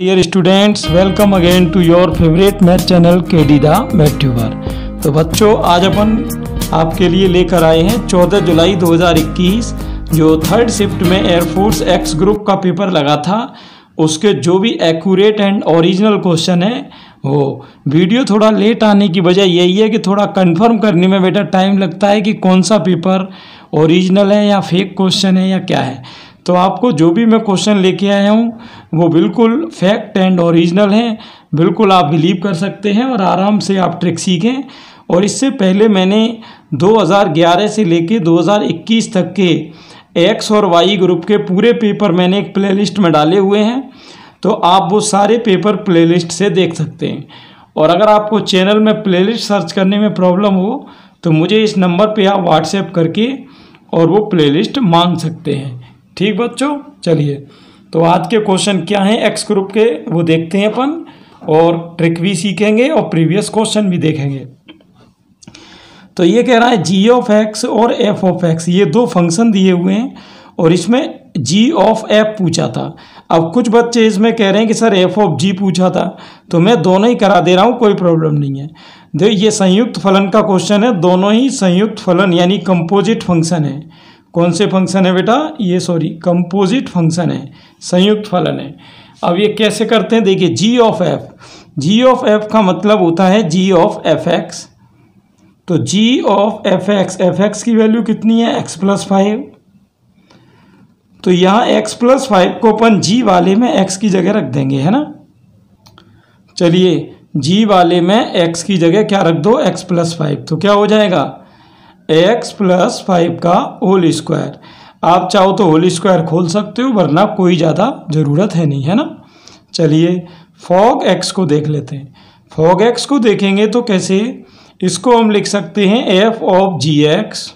Dear students, welcome again to your favourite math channel KD the math tuber. तो बच्चों, आज अपन आपके लिए लेकर आए हैं 14 जुलाई 2021 जो थर्ड शिफ्ट में एयरफोर्स एक्स ग्रुप का पेपर लगा था, उसके जो भी एक्यूरेट एंड ओरिजिनल क्वेश्चन है वो वीडियो थोड़ा लेट आने की वजह यही है कि थोड़ा कंफर्म करने में बेटा टाइम लगता है कि कौन सा पेपर ओरिजिनल है या फेक क्वेश्चन है या क्या है। तो आपको जो भी मैं क्वेश्चन लेके आया हूँ वो बिल्कुल फैक्ट एंड ओरिजिनल हैं, बिल्कुल आप बिलीव कर सकते हैं और आराम से आप ट्रिक सीखें। और इससे पहले मैंने 2011 से लेके 2021 तक के एक्स और वाई ग्रुप के पूरे पेपर मैंने एक प्लेलिस्ट में डाले हुए हैं, तो आप वो सारे पेपर प्लेलिस्ट से देख सकते हैं। और अगर आपको चैनल में प्लेलिस्ट सर्च करने में प्रॉब्लम हो तो मुझे इस नंबर पे आप व्हाट्सएप करके और वो प्लेलिस्ट मांग सकते हैं। ठीक बच्चों, चलिए तो आज के क्वेश्चन क्या हैं एक्स ग्रुप के वो देखते हैं अपन, और ट्रिक भी सीखेंगे और प्रीवियस क्वेश्चन भी देखेंगे। तो ये कह रहा है जी ऑफ एक्स और एफ ऑफ एक्स, ये दो फंक्शन दिए हुए हैं और इसमें जी ऑफ एफ पूछा था। अब कुछ बच्चे इसमें कह रहे हैं कि सर एफ ऑफ जी पूछा था, तो मैं दोनों ही करा दे रहा हूँ, कोई प्रॉब्लम नहीं है। देखो ये संयुक्त फलन का क्वेश्चन है, दोनों ही संयुक्त फलन यानी कंपोजिट फंक्शन है। कौन से फंक्शन है बेटा? ये कंपोजिट फंक्शन है, संयुक्त फलन है। अब ये कैसे करते हैं देखिए, G of F, G of F का मतलब होता है जी ऑफ एफ एक्स। तो जी ऑफ एफ एक्स की वैल्यू कितनी है? X plus 5। तो यहाँ एक्स प्लस 5 को अपन जी वाले में एक्स की जगह रख देंगे, है ना। चलिए जी वाले में एक्स की जगह क्या रख दो? X plus 5। तो क्या हो जाएगा? एक्स प्लस 5 का होल स्क्वायर। आप चाहो तो होल स्क्वायर खोल सकते हो, वरना कोई ज़्यादा ज़रूरत है नहीं, है ना। चलिए फॉग एक्स को देख लेते हैं। फॉग एक्स को देखेंगे तो कैसे, इसको हम लिख सकते हैं एफ ऑफ जी एक्स।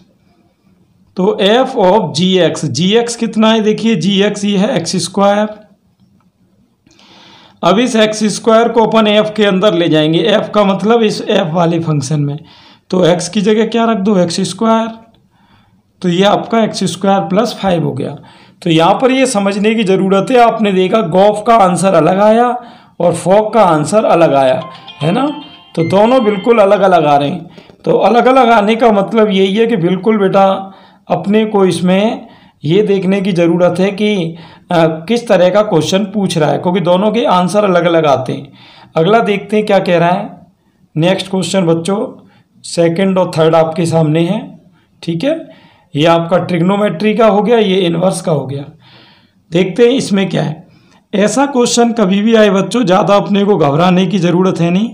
तो एफ ऑफ जी एक्स कितना है? देखिए जी एक्स ये है एक्स स्क्वायर। अब इस एक्स स्क्वायर को अपन एफ के अंदर ले जाएंगे, एफ का मतलब इस एफ वाले फंक्शन में। तो एक्स की जगह क्या रख दो? X square. तो ये आपका एक्स स्क्वायर प्लस 5 हो गया। तो यहाँ पर ये समझने की ज़रूरत है, आपने देखा गॉफ का आंसर अलग आया और फॉग का आंसर अलग आया, है ना। तो दोनों बिल्कुल अलग अलग आ रहे हैं। तो अलग अलग आने का मतलब यही है कि बिल्कुल बेटा अपने को इसमें ये देखने की ज़रूरत है कि किस तरह का क्वेश्चन पूछ रहा है, क्योंकि दोनों के आंसर अलग अलग आते हैं। अगला देखते हैं क्या कह रहा है। नेक्स्ट क्वेश्चन बच्चों, सेकंड और थर्ड आपके सामने है, ठीक है। ये आपका ट्रिग्नोमेट्री का हो गया, ये इनवर्स का हो गया। देखते हैं इसमें क्या है। ऐसा क्वेश्चन कभी भी आए बच्चों, ज़्यादा अपने को घबराने की ज़रूरत है नहीं।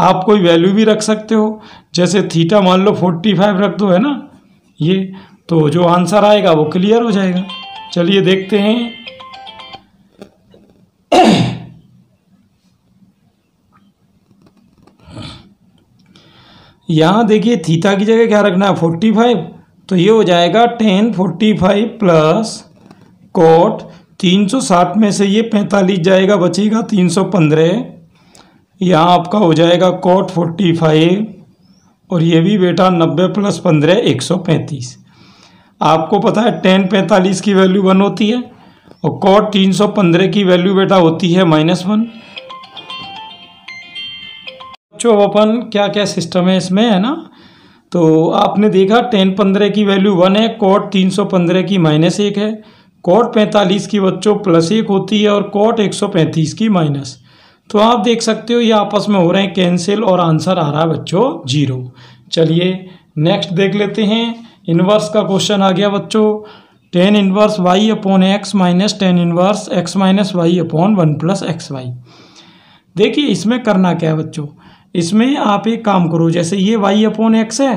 आप कोई वैल्यू भी रख सकते हो, जैसे थीटा मान लो 45 रख दो, है ना। ये तो जो आंसर आएगा वो क्लियर हो जाएगा। चलिए देखते हैं। यहाँ देखिए थीटा की जगह क्या रखना है? 45। तो ये हो जाएगा tan 45 प्लस कोट 360 में से ये 45 जाएगा, बचेगा 315। यहाँ आपका हो जाएगा कोट 45 और ये भी बेटा 90 प्लस 15 135। आपको पता है tan 45 की वैल्यू 1 होती है और कोट 315 की वैल्यू बेटा होती है -1। जो अपन क्या क्या सिस्टम है इसमें, है ना। तो आपने देखा tan 15 की वैल्यू 1 है, कोट 315 की -1 है, कोट 45 की बच्चों +1 होती है और कोट 135 की -। तो आप देख सकते हो ये आपस में हो रहे हैं कैंसिल और आंसर आ रहा है बच्चों 0। चलिए नेक्स्ट देख लेते हैं। इनवर्स का क्वेश्चन आ गया बच्चों। tan inverse y upon x minus tan inverse x minus y upon 1 plus x y. देखिए इसमें करना क्या है बच्चों, इसमें आप एक काम करो, जैसे ये y अपॉन एक्स है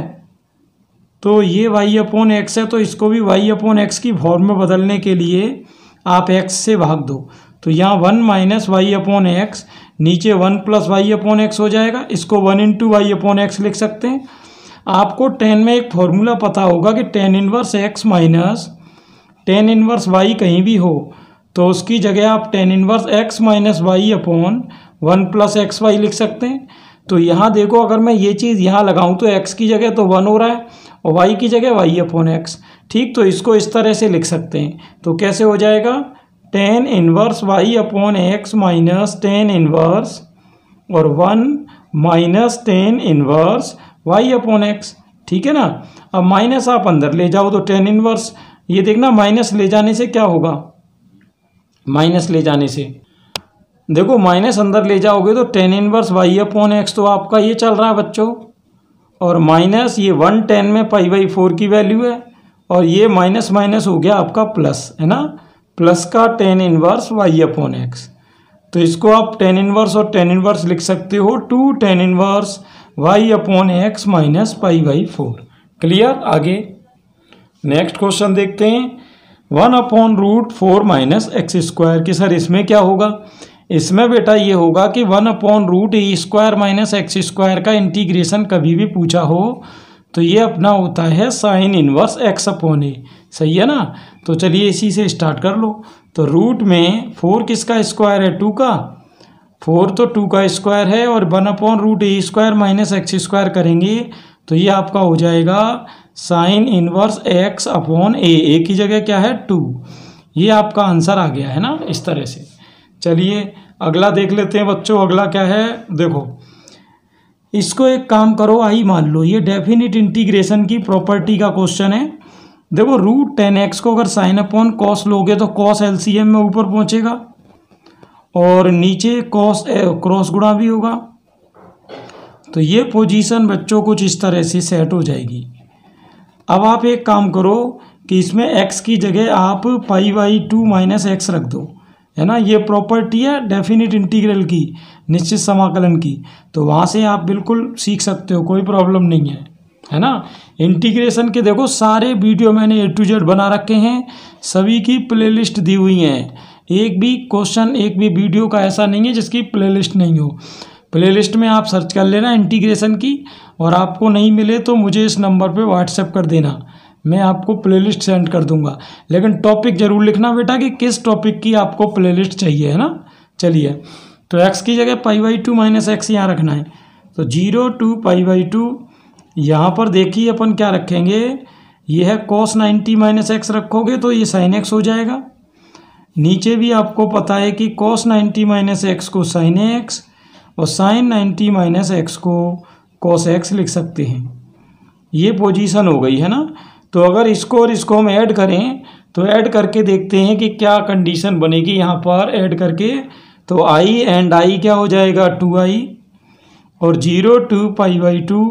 तो ये y अपॉन एक्स है, तो इसको भी y अपॉन एक्स की फॉर्म में बदलने के लिए आप x से भाग दो। तो यहाँ 1 माइनस वाई अपॉन एक्स, नीचे 1 प्लस वाई अपॉन एक्स हो जाएगा। इसको 1 इंटू वाई अपॉन एक्स लिख सकते हैं। आपको tan में एक फॉर्मूला पता होगा कि tan inverse x minus tan inverse y कहीं भी हो तो उसकी जगह आप tan inverse x minus y upon 1 plus x y लिख सकते हैं। तो यहाँ देखो, अगर मैं ये चीज़ यहाँ लगाऊँ तो x की जगह तो 1 हो रहा है और y की जगह y अपॉन एक्स। ठीक, तो इसको इस तरह से लिख सकते हैं। तो कैसे हो जाएगा? Tan inverse Y upon x minus tan inverse और 1 minus tan inverse Y upon x. ठीक है ना। अब माइनस आप अंदर ले जाओ तो टेन इनवर्स, ये देखना माइनस ले जाने से क्या होगा, माइनस ले जाने से देखो माइनस अंदर ले जाओगे तो tan inverse Y upon x तो आपका ये चल रहा है बच्चों, और माइनस ये 110 में π/4 की वैल्यू है, और ये माइनस माइनस हो गया आपका प्लस, है ना, प्लस का tan inverse Y upon x. तो इसको आप टेन इनवर्स और टेन इनवर्स लिख सकते हो 2 tan inverse Y upon x minus π/4। Clear. आगे नेक्स्ट क्वेश्चन देखते हैं। 1/√4 माइनस एक्स स्क्वायर की सर इसमें क्या होगा। इसमें बेटा ये होगा कि 1/√a² माइनस एक्स स्क्वायर का इंटीग्रेशन कभी भी पूछा हो तो ये अपना होता है sine inverse X upon A. सही है ना। तो चलिए इसी से स्टार्ट कर लो। तो रूट में 4 किसका स्क्वायर है, 2 का, 4 तो 2 का स्क्वायर है, और 1/√a² माइनस एक्स स्क्वायर करेंगे तो ये आपका हो जाएगा साइन इनवर्स एक्स अपॉन ए की जगह क्या है 2। ये आपका आंसर आ गया है ना इस तरह से। चलिए अगला देख लेते हैं बच्चों। अगला क्या है, देखो इसको एक काम करो, आई मान लो ये डेफिनिट इंटीग्रेशन की प्रॉपर्टी का क्वेश्चन है। देखो √10x को अगर साइन अपॉन कॉस लोगे तो कॉस एलसीएम में ऊपर पहुंचेगा और नीचे कॉस क्रॉस गुणा भी होगा। तो ये पोजीशन बच्चों कुछ इस तरह से सेट हो जाएगी। अब आप एक काम करो कि इसमें x की जगह आप π/2 माइनस एक्स रख दो, है ना। ये प्रॉपर्टी है डेफिनिट इंटीग्रल की, निश्चित समाकलन की, तो वहाँ से आप बिल्कुल सीख सकते हो, कोई प्रॉब्लम नहीं है ना। इंटीग्रेशन के देखो सारे वीडियो मैंने A to Z बना रखे हैं, सभी की प्लेलिस्ट दी हुई हैं। एक भी क्वेश्चन एक भी वीडियो का ऐसा नहीं है जिसकी प्लेलिस्ट नहीं हो। प्लेलिस्ट में आप सर्च कर लेना इंटीग्रेशन की, और आपको नहीं मिले तो मुझे इस नंबर पे व्हाट्सएप कर देना, मैं आपको प्लेलिस्ट सेंड कर दूंगा। लेकिन टॉपिक जरूर लिखना बेटा कि किस टॉपिक की आपको प्लेलिस्ट चाहिए, है ना। चलिए तो x की जगह π/2 माइनस एक्स यहाँ रखना है, तो 0 to π/2। यहाँ पर देखिए अपन क्या रखेंगे, ये है cos 90 माइनस एक्स रखोगे तो ये sin x हो जाएगा। नीचे भी आपको पता है कि cos 90 माइनस एक्स को sin x और sin 90 माइनस एक्स को cos x लिख सकते हैं। ये पोजीशन हो गई, है ना। तो अगर इसको और इसको हम ऐड करें तो ऐड करके देखते हैं कि क्या कंडीशन बनेगी यहाँ पर ऐड करके। तो i एंड i क्या हो जाएगा 2i, और 0 to π/2।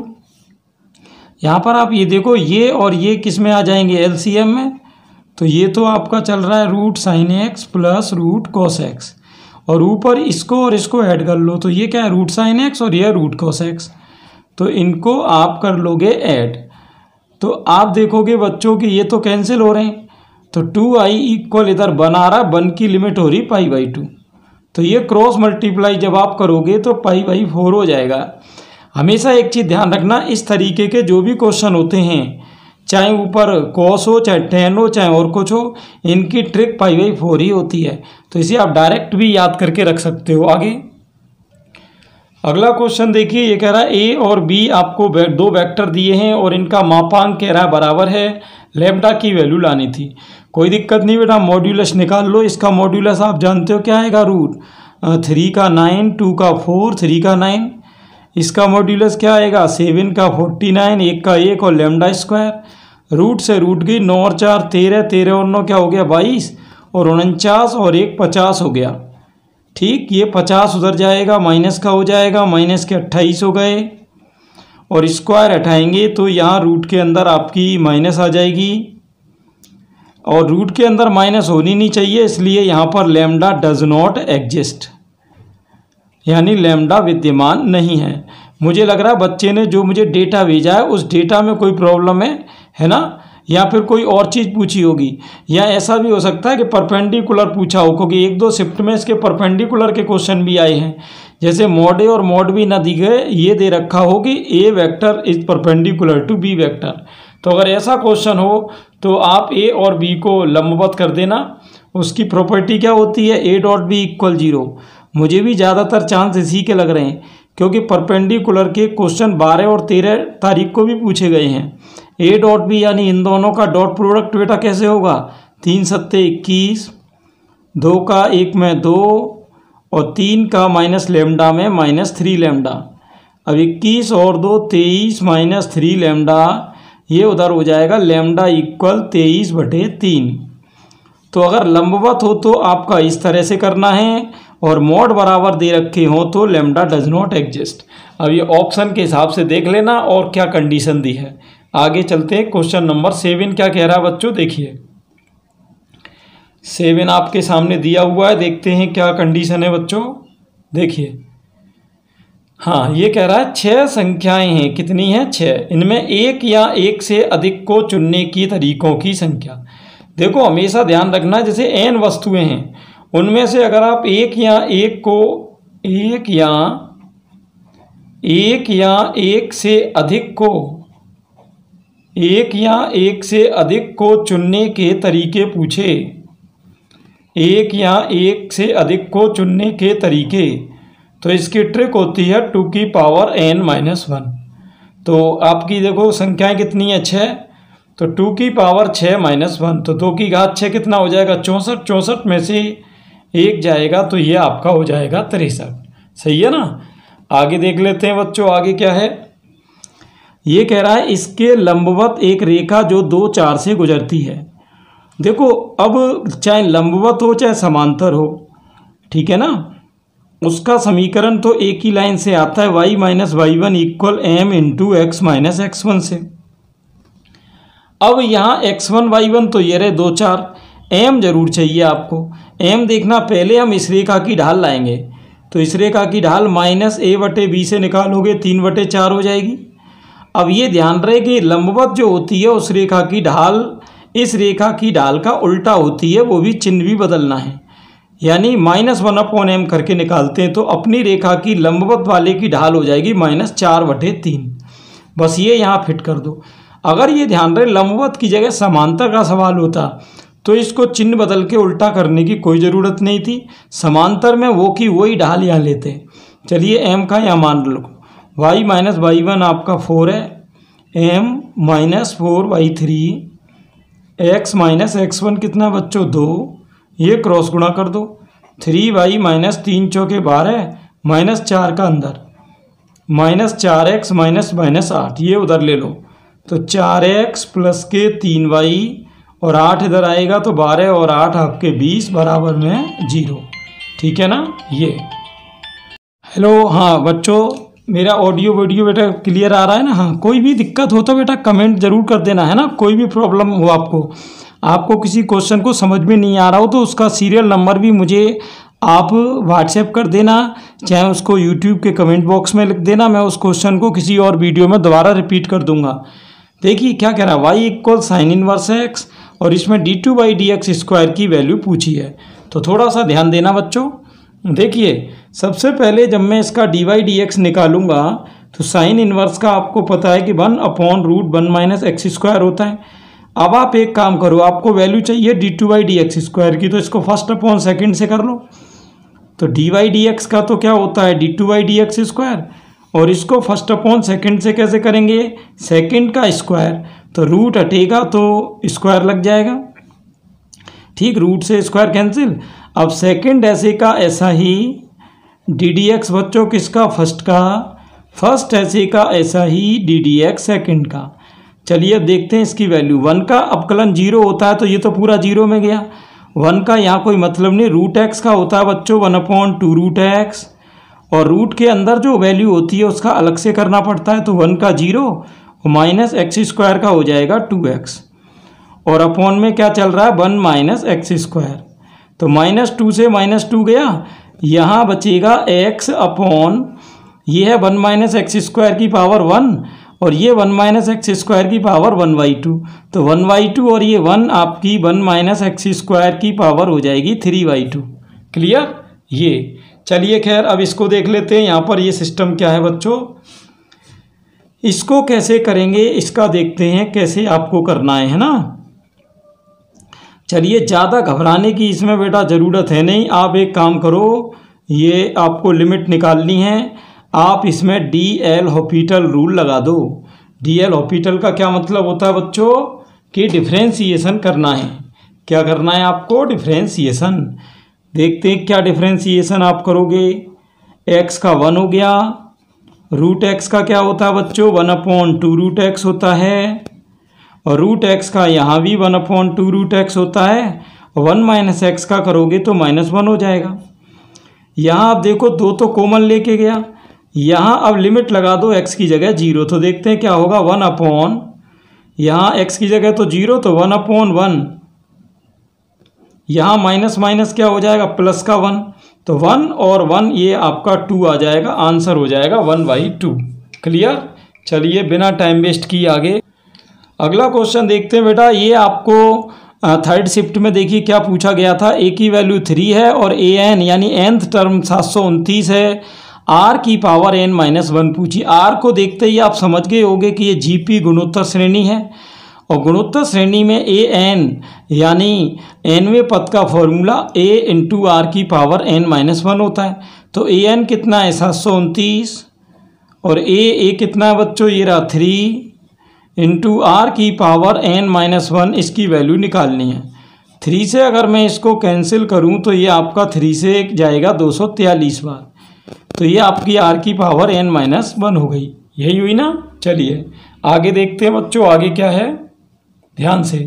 यहाँ पर आप ये देखो ये और ये किस में आ जाएंगे एलसीएम में, तो ये तो आपका चल रहा है √sin x plus √cos x, और ऊपर इसको और इसको ऐड कर लो तो ये क्या है √sin x और ये √cos x। तो इनको आप कर लोगे ऐड, तो आप देखोगे बच्चों कि ये तो कैंसिल हो रहे हैं, तो 2i इक्वल इधर बना रहा, 1 की लिमिट हो रही π/2, तो ये क्रॉस मल्टीप्लाई जब आप करोगे तो π/4 हो जाएगा। हमेशा एक चीज़ ध्यान रखना, इस तरीके के जो भी क्वेश्चन होते हैं, चाहे ऊपर cos हो चाहे tan हो चाहे और कुछ हो, इनकी ट्रिक π/4 ही होती है। तो इसे आप डायरेक्ट भी याद करके रख सकते हो। आगे अगला क्वेश्चन देखिए, ये कह रहा है a और b आपको दो वेक्टर दिए हैं और इनका मापांक कह रहा है बराबर है, लैम्डा की वैल्यू लानी थी। कोई दिक्कत नहीं बेटा, मॉड्यूलस निकाल लो। इसका मॉड्यूलस आप जानते हो क्या आएगा, √3 का 9, 2 का 4, 3 का 9। इसका मॉड्यूलस क्या आएगा 7 का 49, 1 का 1 और लैम्डा स्क्वायर। रूट से रूट गई, 9 और 4 13, 13 और 9 क्या हो गया 22, और 49 और 1 50 हो गया। ठीक, ये 50 उधर जाएगा, माइनस का हो जाएगा, माइनस के 28 हो गए, और स्क्वायर हटाएंगे तो यहाँ रूट के अंदर आपकी माइनस आ जाएगी, और रूट के अंदर माइनस होनी नहीं चाहिए, इसलिए यहाँ पर लैम्डा डज नॉट एग्जिस्ट, यानी लैम्डा विद्यमान नहीं है। मुझे लग रहा है बच्चे ने जो मुझे डेटा भेजा है उस डेटा में कोई प्रॉब्लम है ना, या फिर कोई और चीज़ पूछी होगी, या ऐसा भी हो सकता है कि परपेंडिकुलर पूछा हो, क्योंकि 1-2 शिफ्ट में इसके परपेंडिकुलर के क्वेश्चन भी आए हैं। जैसे मॉड ए और मॉड बी ना दी गए, ये दे रखा हो कि A vector is perpendicular to B vector. तो अगर ऐसा क्वेश्चन हो तो आप ए और बी को लंबवत कर देना। उसकी प्रॉपर्टी क्या होती है, a डॉट बी इक्वल 0। मुझे भी ज़्यादातर चांस इसी के लग रहे हैं, क्योंकि परपेंडिकुलर के क्वेश्चन 12 और 13 तारीख को भी पूछे गए हैं। a डॉट बी यानी इन दोनों का डॉट प्रोडक्ट बेटा कैसे होगा, 3 सत्ते 21 2 का 1 में 2 और 3 का माइनस लेमडा में -3 लेमडा। अब 21 और 2 23 -3 लेमडा, ये उधर हो जाएगा लेमडा इक्वल 23/3। तो अगर लंबवत हो तो आपका इस तरह से करना है, और मोड बराबर दे रखे हो तो लेमडा डज नॉट एग्जिस्ट। अब ये ऑप्शन के हिसाब से देख लेना और क्या कंडीशन दी है। आगे चलते हैं, क्वेश्चन नंबर 7 क्या कह रहा है बच्चों, देखिए 7 आपके सामने दिया हुआ है, देखते हैं क्या कंडीशन है बच्चों। देखिए हाँ, ये कह रहा है 6 संख्याएं हैं, कितनी हैं 6, इनमें एक या एक से अधिक को चुनने की तरीकों की संख्या। देखो हमेशा ध्यान रखना, जैसे n वस्तुएं हैं उनमें से अगर आप एक या एक से अधिक को चुनने के तरीके पूछे, एक या एक से अधिक को चुनने के तरीके, तो इसकी ट्रिक होती है 2 की पावर n-1। तो आपकी देखो संख्याएं कितनी है 6, तो 2 की पावर 6-1, तो 2 की घात 6 कितना हो जाएगा 64, 64 में से एक जाएगा तो ये आपका हो जाएगा 63। सही है ना। आगे देख लेते हैं बच्चों, आगे क्या है। ये कह रहा है इसके लंबवत एक रेखा जो 2 4 से गुजरती है। देखो अब चाहे लंबवत हो चाहे समांतर हो, ठीक है ना, उसका समीकरण तो एक ही लाइन से आता है, y - y1 = m × x - x1 से। अब यहाँ x1 y1 तो ये रहे 2 4, m जरूर चाहिए आपको। m देखना, पहले हम इस रेखा की ढाल लाएंगे, तो इस रेखा की ढाल -a/b से निकालोगे 3/4 हो जाएगी। अब ये ध्यान रहे कि लंबवत जो होती है उस रेखा की ढाल इस रेखा की ढाल का उल्टा होती है, वो भी चिन्ह भी बदलना है, यानी -1/m करके निकालते हैं तो अपनी रेखा की लंबवत वाले की ढाल हो जाएगी -4/3। बस ये यहाँ फिट कर दो। अगर ये ध्यान रहे लंबवत की जगह समांतर का सवाल होता तो इसको चिन्ह बदल के उल्टा करने की कोई ज़रूरत नहीं थी, समांतर में वो की वही ढाल यहाँ लेते। चलिए m का यहाँ मान लो, y - y1 आपका 4 है, m - 4/3, x - x1 कितना बच्चों 2, ये क्रॉस गुणा कर दो, 3y - 3 चौके 12 -4 का अंदर -4x -8, ये उधर ले लो तो 4x प्लस के 3y और 8 इधर आएगा तो 12 और 8 आपके 20 बराबर में 0। ठीक है ना। ये हेलो, हाँ बच्चों मेरा ऑडियो वीडियो बेटा क्लियर आ रहा है ना। हाँ, कोई भी दिक्कत हो तो बेटा कमेंट जरूर कर देना है ना। कोई भी प्रॉब्लम हो आपको किसी क्वेश्चन को समझ में नहीं आ रहा हो तो उसका सीरियल नंबर भी मुझे आप व्हाट्सएप कर देना, चाहे उसको यूट्यूब के कमेंट बॉक्स में लिख देना, मैं उस क्वेश्चन को किसी और वीडियो में दोबारा रिपीट कर दूंगा। देखिए क्या कह रहा है, y = sin−1x और इसमें d2/dx² की वैल्यू पूछी है। तो थोड़ा सा ध्यान देना बच्चों। देखिए सबसे पहले जब मैं इसका dy/dx निकालूंगा तो साइन इनवर्स का आपको पता है कि 1/√1 - x² होता है। अब आप एक काम करो, आपको वैल्यू चाहिए d2/dx² की, तो इसको फर्स्ट अपॉन सेकंड से कर लो। तो dy/dx का तो क्या होता है d2/dx², और इसको फर्स्ट अपॉन सेकंड से कैसे करेंगे, सेकंड का स्क्वायर, तो रूट हटेगा तो स्क्वायर लग जाएगा। ठीक, रूट से स्क्वायर कैंसिल। अब सेकंड ऐसे का ऐसा ही ddx बच्चों किसका, फर्स्ट का, फर्स्ट ऐसे का ऐसा ही ddx सेकंड का। चलिए अब देखते हैं इसकी वैल्यू। 1 का अपकलन 0 होता है तो ये तो पूरा 0 में गया। 1 का यहाँ कोई मतलब नहीं, √x का होता है बच्चों 1/2√x, और रूट के अंदर जो वैल्यू होती है उसका अलग से करना पड़ता है। तो 1 का 0 और -x² का हो जाएगा 2x, और अपॉन में क्या चल रहा है 1 - x², तो -2 से -2 गया, यहाँ बचेगा x अपॉन, ये है 1 - x² की पावर 1 और ये 1 - x² की पावर 1/2, तो 1/2 और ये 1 आपकी 1 - x² की पावर हो जाएगी 3/2। क्लियर। ये चलिए खैर अब इसको देख लेते हैं, यहाँ पर ये सिस्टम क्या है बच्चों, इसको कैसे करेंगे इसका देखते हैं कैसे आपको करना है ना। चलिए ज़्यादा घबराने की इसमें बेटा ज़रूरत है नहीं। आप एक काम करो, ये आपको लिमिट निकालनी है, आप इसमें DL हॉपिटल रूल लगा दो। DL हॉपिटल का क्या मतलब होता है बच्चों कि डिफ्रेंसिएशन करना है। क्या करना है आपको, डिफ्रेंसिएशन। देखते हैं क्या डिफ्रेंसिएशन आप करोगे। एक्स का 1 हो गया, रूट एक्स का क्या होता है बच्चों 1/2 रूट एक्स होता है, और रूट एक्स का यहाँ भी 1/2 रूट एक्स होता है। 1 माइनस एक्स का करोगे तो -1 हो जाएगा। यहाँ आप देखो 2 तो कॉमन लेके गया, यहाँ अब लिमिट लगा दो x की जगह 0, तो देखते हैं क्या होगा 1/, यहाँ x की जगह तो 0 तो 1/1, यहाँ माइनस माइनस क्या हो जाएगा प्लस का 1, तो 1 और 1 ये आपका 2 आ जाएगा, आंसर हो जाएगा 1/2। क्लियर। चलिए बिना टाइम वेस्ट किए आगे अगला क्वेश्चन देखते हैं बेटा। ये आपको थर्ड शिफ्ट में देखिए क्या पूछा गया था। ए की वैल्यू 3 है और ए एन यानी nth टर्म 729 है, आर की पावर n-1 पूछी। आर को देखते ही आप समझ गए होंगे कि ये जीपी गुणोत्तर श्रेणी है, और गुणोत्तर श्रेणी में ए एन यानी nवें पद का फॉर्मूला a इंटू आर की पावर n-1 होता है। तो ए एन कितना है 729, और ए कितना है बच्चों ये रहा 3 इंटू आर की पावर n-1, इसकी वैल्यू निकालनी है। 3 से अगर मैं इसको कैंसिल करूं तो ये आपका 3 से जाएगा 243 बार, तो ये आपकी आर की पावर n-1 हो गई। यही हुई ना। चलिए आगे देखते हैं बच्चों, आगे क्या है ध्यान से।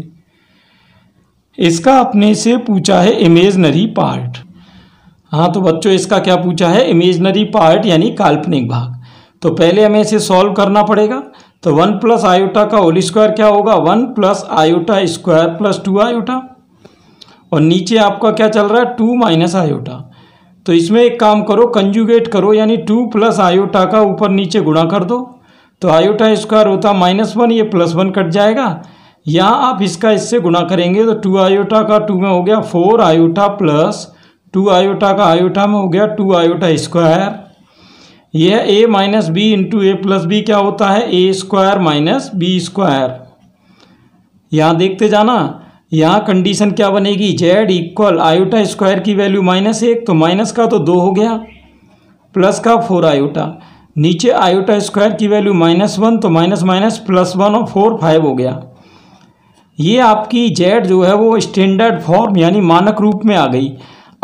इसका अपने से पूछा है इमेजनरी पार्ट। हाँ तो बच्चों इसका क्या पूछा है इमेजनरी पार्ट यानी काल्पनिक भाग। तो पहले हमें इसे सॉल्व करना पड़ेगा। तो 1 प्लस आयोटा का होल स्क्वायर क्या होगा 1 plus iota square plus 2 iota, और नीचे आपका क्या चल रहा है 2 माइनस आयोटा। तो इसमें एक काम करो कंजुगेट करो, यानी 2 प्लस आयोटा का ऊपर नीचे गुणा कर दो, तो आयोटा स्क्वायर होता -1, ये +1 कट जाएगा। यहाँ आप इसका इससे गुणा करेंगे तो 2 आयोटा का 2 में हो गया 4 आयोटा प्लस 2 आयोटा का आयोटा में हो गया 2 आयोटा स्क्वायर। यह a minus b into a plus b क्या होता है a square minus b square. यहाँ देखते जाना, यहाँ कंडीशन क्या बनेगी z इक्वल आयोटा स्क्वायर की वैल्यू -1, तो माइनस का तो 2 हो गया, प्लस का 4 आयोटा, नीचे आयोटा स्क्वायर की वैल्यू -1, तो माइनस माइनस +1 और 4 5 हो गया। ये आपकी z जो है वो स्टैंडर्ड फॉर्म यानी मानक रूप में आ गई।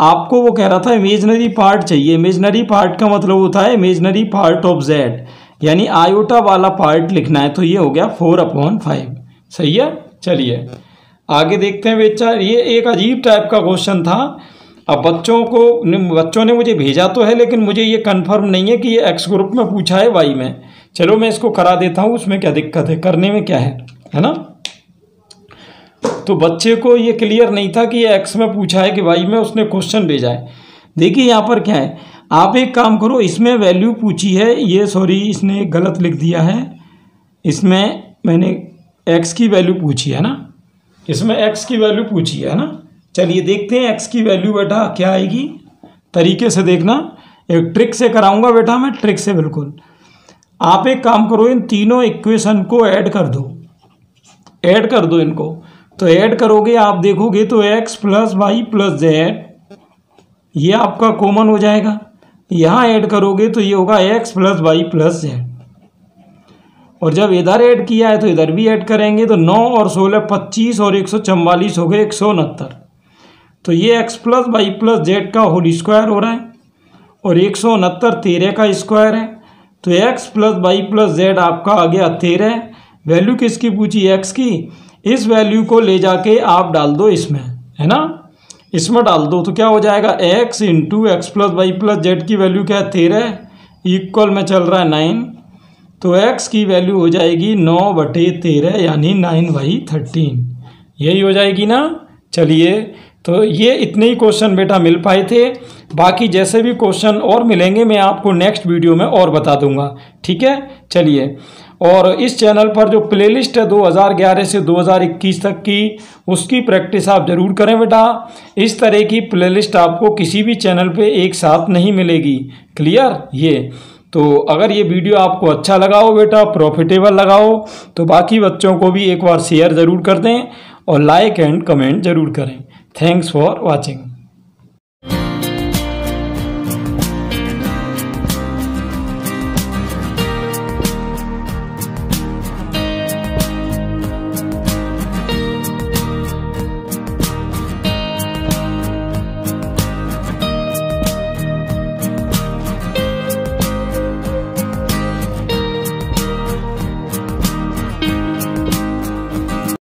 आपको वो कह रहा था इमेजनरी पार्ट चाहिए। इमेजनरी पार्ट का मतलब होता है इमेजनरी पार्ट ऑफ z, यानी आयोटा वाला पार्ट लिखना है, तो ये हो गया 4/5। सही है। चलिए आगे देखते हैं बेटा। ये एक अजीब टाइप का क्वेश्चन था। अब बच्चों ने मुझे भेजा तो है, लेकिन मुझे ये कंफर्म नहीं है कि ये x ग्रुप में पूछा है y में। चलो मैं इसको करा देता हूँ, उसमें क्या दिक्कत है, करने में क्या है ना। तो बच्चे को ये क्लियर नहीं था कि ये x में पूछा है कि y में उसने क्वेश्चन भेजा है। देखिए यहाँ पर क्या है, आप एक काम करो, इसमें वैल्यू पूछी है, ये सॉरी इसने गलत लिख दिया है, इसमें मैंने x की वैल्यू पूछी है ना, इसमें x की वैल्यू पूछी है ना। चलिए देखते हैं x की वैल्यू बेटा क्या आएगी, तरीके से देखना, एक ट्रिक से कराऊंगा बेटा मैं, ट्रिक से बिल्कुल। आप एक काम करो, इन तीनों इक्वेशन को ऐड कर दो इनको। तो ऐड करोगे आप देखोगे तो x plus y plus z ये आपका कॉमन हो जाएगा। यहाँ ऐड करोगे तो ये होगा x plus y plus z, और जब इधर ऐड किया है तो इधर भी ऐड करेंगे, तो 9 और 16 25 और 144 हो गए 169। तो ये x plus y plus z का होल स्क्वायर हो रहा है, और 169 13 का स्क्वायर है। तो x plus y plus z आपका आ गया 13। वैल्यू किसकी पूछी x की, इस वैल्यू को ले जाके आप डाल दो इसमें, है ना, इसमें डाल दो तो क्या हो जाएगा x into x plus y plus z की वैल्यू क्या है 13, इक्वल में चल रहा है 9, तो x की वैल्यू हो जाएगी 9/13 यानी 9/13। यही हो जाएगी ना। चलिए तो ये इतने ही क्वेश्चन बेटा मिल पाए थे, बाकी जैसे भी क्वेश्चन और मिलेंगे मैं आपको नेक्स्ट वीडियो में और बता दूंगा, ठीक है। चलिए, और इस चैनल पर जो प्लेलिस्ट है 2011 से 2021 तक की, उसकी प्रैक्टिस आप ज़रूर करें बेटा। इस तरह की प्लेलिस्ट आपको किसी भी चैनल पे एक साथ नहीं मिलेगी। क्लियर। ये तो अगर ये वीडियो आपको अच्छा लगा हो बेटा, प्रॉफिटेबल लगा हो, तो बाकी बच्चों को भी एक बार शेयर ज़रूर कर दें और लाइक एंड कमेंट ज़रूर करें। Thanks for watching.